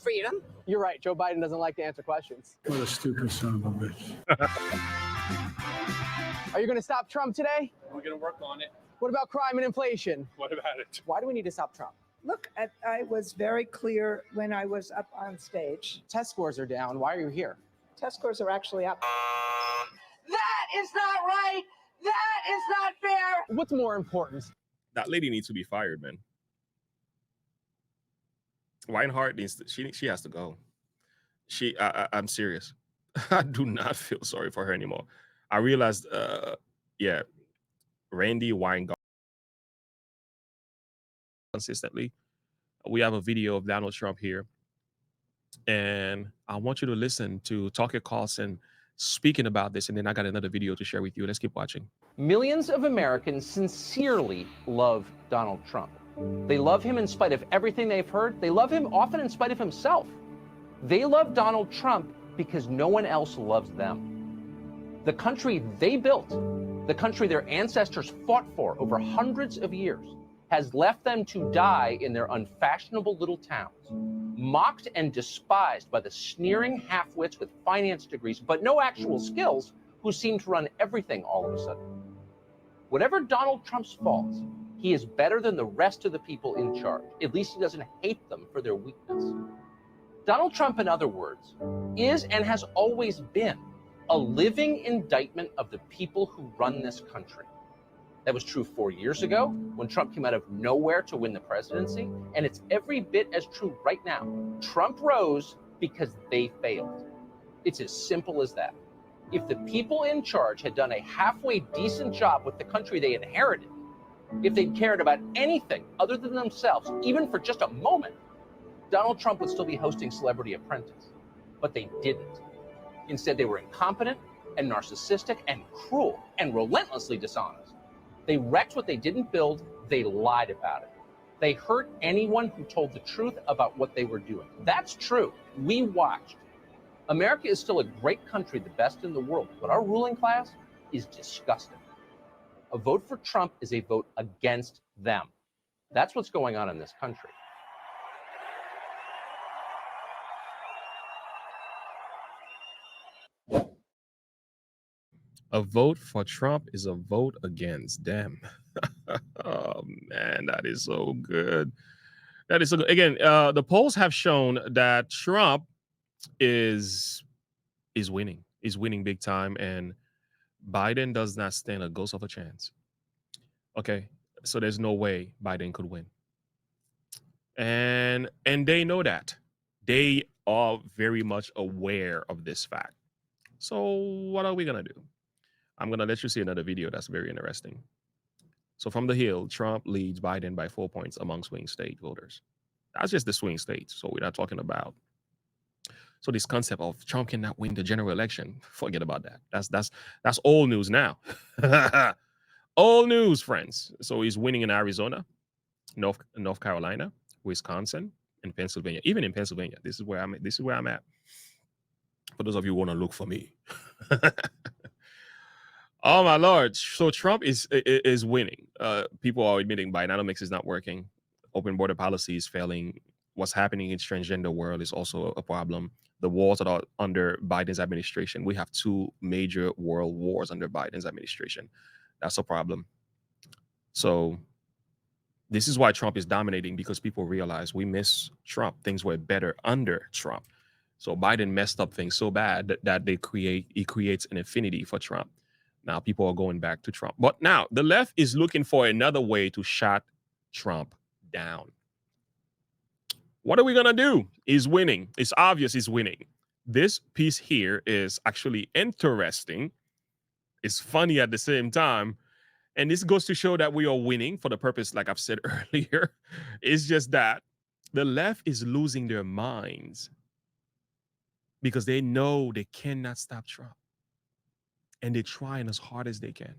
freedom. You're right. Joe Biden doesn't like to answer questions. What a stupid son of a bitch. Are you going to stop Trump today? We're going to work on it. What about crime and inflation? What about it? Why do we need to stop Trump? Look, I was very clear when I was up on stage. Test scores are down. Why are you here? Test scores are actually up. That is not right. That is not fair. What's more important? That lady needs to be fired, man. Weinhardt needs to, she has to go. I'm serious. I do not feel sorry for her anymore. I realized, Randy Weingarten consistently. We have a video of Donald Trump here, and I want you to listen to Tucker Carlson speaking about this, and then I got another video to share with you. Let's keep watching. Millions of Americans sincerely love Donald Trump. They love him in spite of everything they've heard. They love him often in spite of himself. They love Donald Trump because no one else loves them. The country they built, the country their ancestors fought for over hundreds of years, has left them to die in their unfashionable little towns, mocked and despised by the sneering half-wits with finance degrees but no actual skills who seem to run everything all of a sudden. Whatever Donald Trump's faults, he is better than the rest of the people in charge. At least he doesn't hate them for their weakness. Donald Trump, in other words, is and has always been a living indictment of the people who run this country. That was true 4 years ago when Trump came out of nowhere to win the presidency, and it's every bit as true right now. Trump rose because they failed. It's as simple as that. If the people in charge had done a halfway decent job with the country they inherited, if they'd cared about anything other than themselves, even for just a moment, Donald Trump would still be hosting Celebrity Apprentice. But they didn't. Instead, they were incompetent and narcissistic and cruel and relentlessly dishonest. They wrecked what they didn't build. They lied about it. They hurt anyone who told the truth about what they were doing. That's true. We watched. America is still a great country, the best in the world, but our ruling class is disgusting. A vote for Trump is a vote against them. That's what's going on in this country. A vote for Trump is a vote against them. Oh man, that is so good. That is so good. Again, the polls have shown that Trump is winning. He's winning big time, and Biden does not stand a ghost of a chance. Okay, so there's no way Biden could win, and they know that. They are very much aware of this fact. So what are we gonna do? I'm going to let you see another video that's very interesting. So from the Hill, Trump leads Biden by 4 points among swing state voters. That's just the swing states. So we're not talking about. So this concept of Trump cannot win the general election, forget about that. That's old news now. Old news, friends. So he's winning in Arizona, North Carolina, Wisconsin, and Pennsylvania. Even in Pennsylvania, this is where I'm at. For those of you who want to look for me. Oh my Lord! So Trump is winning. People are admitting Bidenomics is not working. Open border policy is failing. What's happening in transgender world is also a problem. The wars that are under Biden's administration. We have two major world wars under Biden's administration. That's a problem. So this is why Trump is dominating, because people realize we miss Trump. Things were better under Trump. So Biden messed up things so bad that he creates an affinity for Trump. Now people are going back to Trump. But now the left is looking for another way to shut Trump down. What are we going to do? He's winning. It's obvious he's winning. This piece here is actually interesting. It's funny at the same time. And this goes to show that we are winning for the purpose, like I've said earlier. It's just that the left is losing their minds because they know they cannot stop Trump. And they're trying as hard as they can.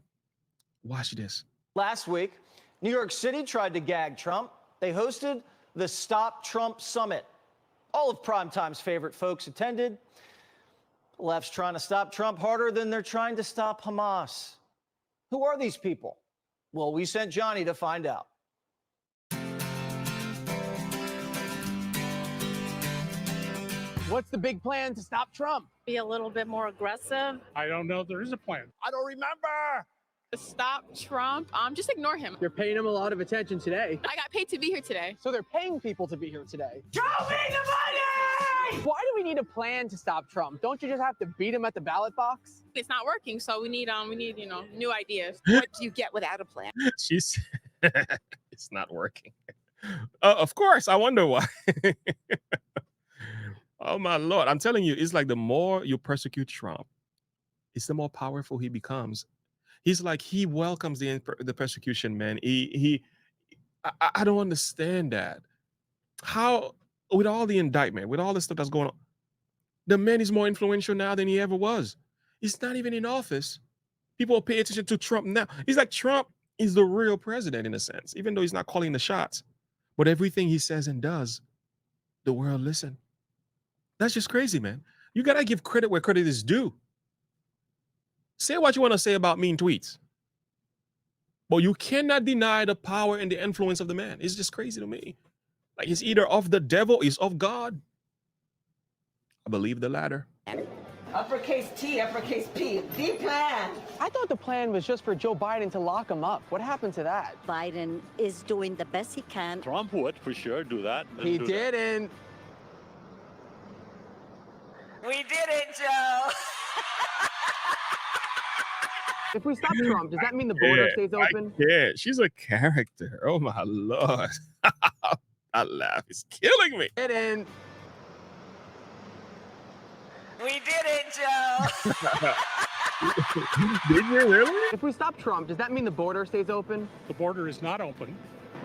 Watch this. Last week, New York City tried to gag Trump. They hosted the Stop Trump Summit. All of Primetime's favorite folks attended. The left's trying to stop Trump harder than they're trying to stop Hamas. Who are these people? Well, we sent Johnny to find out. What's the big plan to stop Trump? Be a little bit more aggressive. I don't know if there is a plan. I don't remember. Stop Trump. Just ignore him. You're paying him a lot of attention today. I got paid to be here today. So they're paying people to be here today. Show me the money! Why do we need a plan to stop Trump? Don't you just have to beat him at the ballot box? It's not working, so we need new ideas. What do you get without a plan? She's it's not working. Of course, I wonder why. Oh my Lord. I'm telling you, it's like the more you persecute Trump, it's the more powerful he becomes. He's like, he welcomes the persecution, man. I don't understand that. How, with all the indictment, with all the stuff that's going on, the man is more influential now than he ever was. He's not even in office. People pay attention to Trump now. He's like, Trump is the real president in a sense, even though he's not calling the shots. But everything he says and does, the world listen. That's just crazy, man. You got to give credit where credit is due. Say what you want to say about mean tweets, but you cannot deny the power and the influence of the man. It's just crazy to me. Like, he's either of the devil, he's of God. I believe the latter. Uppercase T, uppercase P. The plan. I thought the plan was just for Joe Biden to lock him up. What happened to that? Biden is doing the best he can. Trump would for sure do that. He didn't. We did it, Joe. If we stop Trump, does that mean the border stays open? Yeah, she's a character. Oh my Lord. That laugh is killing me. Didn't. We did it, Joe. Did you really? If we stop Trump, does that mean the border stays open? The border is not open.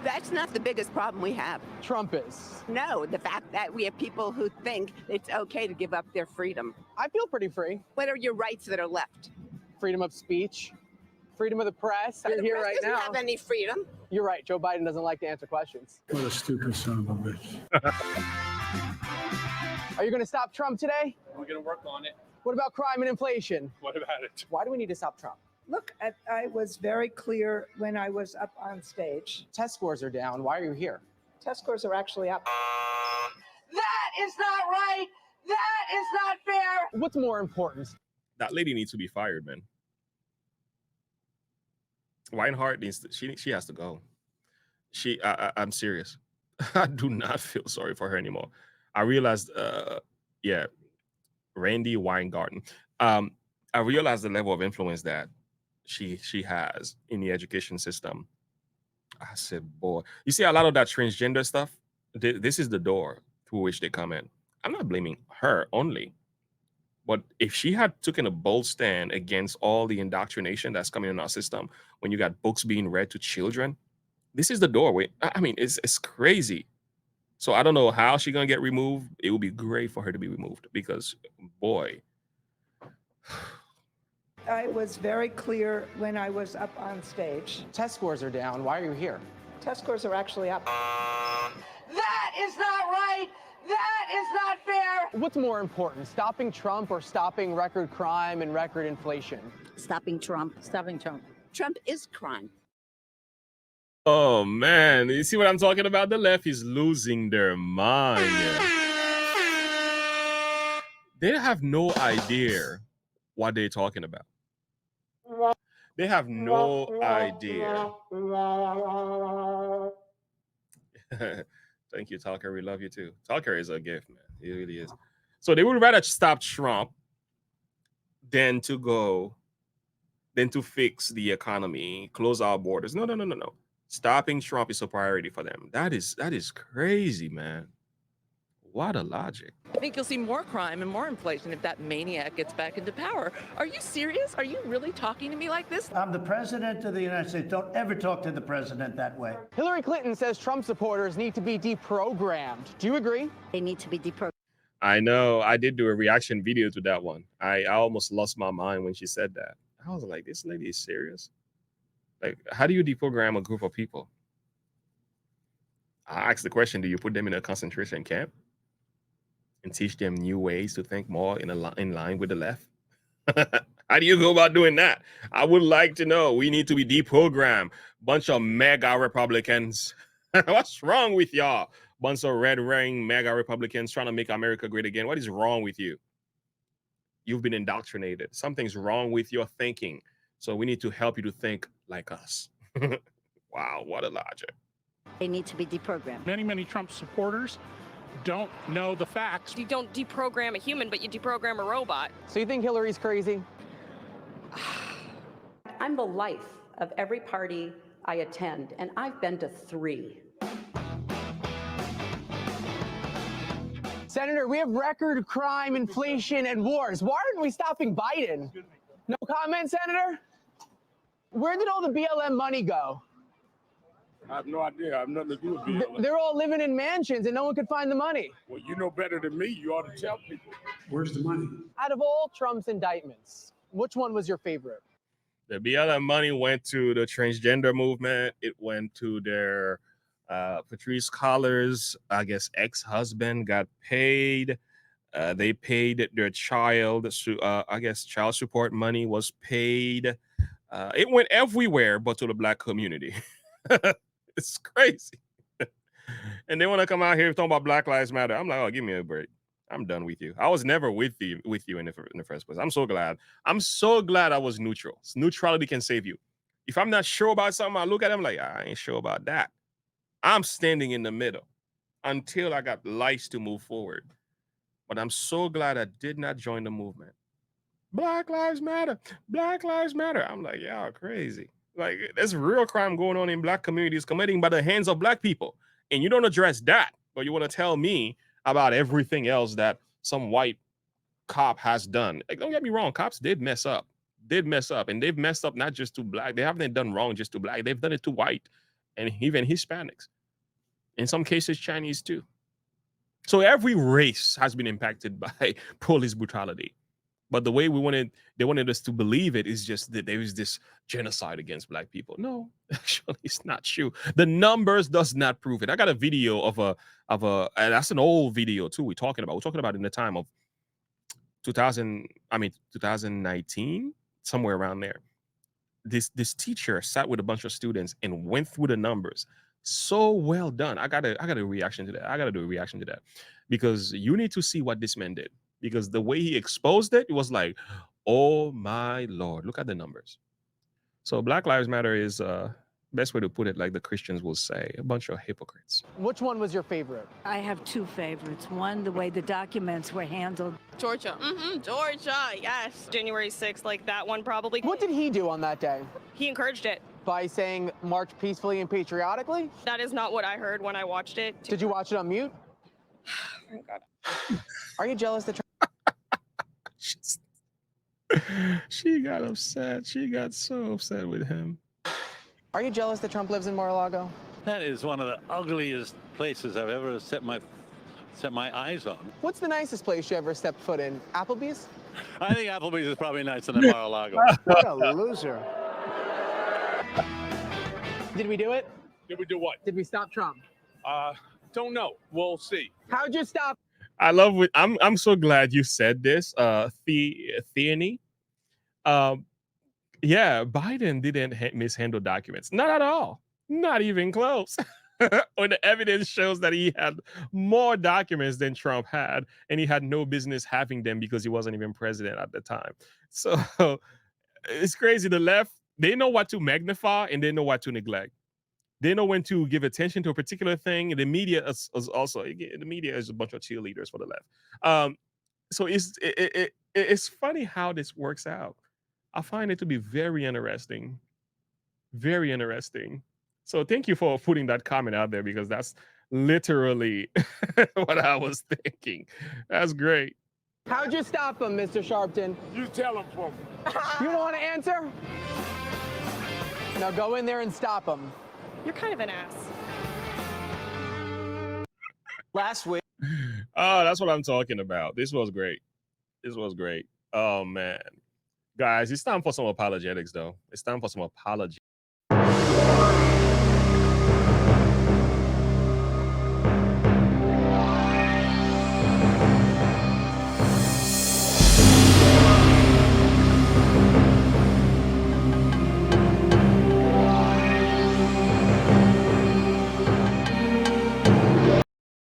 That's not the biggest problem we have. Trump is. No, the fact that we have people who think it's okay to give up their freedom. I feel pretty free. What are your rights that are left? Freedom of speech, freedom of the press. The I'm here press right doesn't now. have any freedom. You're right. Joe Biden doesn't like to answer questions. What a stupid son of a bitch. Are you going to stop Trump today? We're going to work on it. What about crime and inflation? What about it? Why do we need to stop Trump? Look, I was very clear when I was up on stage. Test scores are down. Why are you here? Test scores are actually up. That is not right. That is not fair. What's more important? That lady needs to be fired, man. Weinhardt needs to, she has to go. I'm serious. I do not feel sorry for her anymore. I realized, Randy Weingarten. I realized the level of influence that she has in the education system. I said, boy, you see a lot of that transgender stuff. This is the door through which they come in. I'm not blaming her only. But if she had taken a bold stand against all the indoctrination that's coming in our system, when you got books being read to children, this is the doorway. I mean, it's crazy. So I don't know how she's going to get removed. It would be great for her to be removed because, boy. I was very clear when I was up on stage. Test scores are down. Why are you here? Test scores are actually up. That is not right. That is not fair. What's more important, stopping Trump or stopping record crime and record inflation? Stopping Trump. Stopping Trump. Trump is crime. Oh, man. You see what I'm talking about? The left is losing their mind. They have no idea what they're talking about. They have no idea. Thank you, Talker. We love you too. Talker is a gift, man. He really is. So they would rather stop Trump than to fix the economy, close our borders. No. Stopping Trump is a priority for them. That is crazy, man. What a logic. I think you'll see more crime and more inflation if that maniac gets back into power. Are you serious? Are you really talking to me like this? I'm the president of the United States. Don't ever talk to the president that way. Hillary Clinton says Trump supporters need to be deprogrammed. Do you agree? They need to be deprogrammed. I know. I did do a reaction video to that one. I almost lost my mind when she said that. I was like, this lady is serious. Like, how do you deprogram a group of people? I asked the question, do you put them in a concentration camp and teach them new ways to think more in line with the left? How do you go about doing that? I would like to know. We need to be deprogrammed. Bunch of mega Republicans. What's wrong with y'all? bunch of red-wearing MAGA Republicans trying to make America great again. What is wrong with you? You've been indoctrinated. Something's wrong with your thinking. So we need to help you to think like us. Wow, what a logic. They need to be deprogrammed. Many Trump supporters don't know the facts. You don't deprogram a human, but you deprogram a robot. So you think Hillary's crazy? I'm the life of every party I attend, and I've been to 3. Senator, we have record crime, inflation, and wars. Why aren't we stopping Biden? No comment, Senator? Where did all the BLM money go? I have no idea. I have nothing to do with BLM. They're all living in mansions and no one could find the money. Well, you know better than me. You ought to tell people. Where's the money? Out of all Trump's indictments, which one was your favorite? The BLM money went to the transgender movement. It went to their Patrisse Cullors, I guess, ex-husband got paid. They paid their child. I guess child support money was paid. It went everywhere but to the Black community. It's crazy. And they want to come out here talking about Black Lives Matter. I'm like, oh, give me a break. I'm done with you. I was never with you in the first place. I'm so glad. I'm so glad I was neutral. Neutrality can save you. If I'm not sure about something, I look at them like, I ain't sure about that. I'm standing in the middle until I got lights to move forward. But I'm so glad I did not join the movement. Black Lives Matter. Black Lives Matter. I'm like, y'all crazy. Like, there's real crime going on in Black communities committing by the hands of Black people. And you don't address that, but you want to tell me about everything else that some white cop has done. Like, don't get me wrong, cops did mess up. And they've messed up not just to Black. They haven't done wrong just to Black. They've done it to white and even Hispanics. In some cases, Chinese too. So every race has been impacted by police brutality. But the way they wanted us to believe it is just that there is this genocide against Black people. No, actually, it's not true. The numbers does not prove it. I got a video of a, and that's an old video too. We're talking about in the time of 2019, somewhere around there. This teacher sat with a bunch of students and went through the numbers. So well done. I got a reaction to that. I got to do a reaction to that because you need to see what this man did. Because the way he exposed it, it was like, oh my Lord, look at the numbers. So Black Lives Matter is best way to put it, like the Christians will say, a bunch of hypocrites. Which one was your favorite? I have 2 favorites. One, the way the documents were handled. Georgia. Georgia, yes. January 6th, like that one probably. What did he do on that day? He encouraged it. By saying march peacefully and patriotically? That is not what I heard when I watched it. Did you watch it on mute? Oh, God. Are you jealous that She got upset. She got so upset with him. Are you jealous that Trump lives in Mar-a-Lago? That is one of the ugliest places I've ever set my eyes on. What's the nicest place you ever stepped foot in? Applebee's? I think Applebee's is probably nicer than Mar-a-Lago. What a loser. Did we do it? Did we do what? Did we stop Trump? Don't know. We'll see. How'd you stop? I love it. I'm so glad you said this, Theony. Yeah, Biden didn't mishandle documents. Not at all. Not even close. When the evidence shows that he had more documents than Trump had, and he had no business having them because he wasn't even president at the time. So it's crazy. The left, they know what to magnify and they know what to neglect. They know when to give attention to a particular thing. The media is also, the media is a bunch of cheerleaders for the left. So it's funny how this works out. I find it to be very interesting. Very interesting. So thank you for putting that comment out there because that's literally what I was thinking. That's great. How'd you stop him, Mr. Sharpton? You tell him for me. You don't want to answer? Now go in there and stop him. You're kind of an ass. Last week. Oh, that's what I'm talking about. This was great. This was great. Oh, man. Guys, it's time for some apologetics, though. It's time for some apology.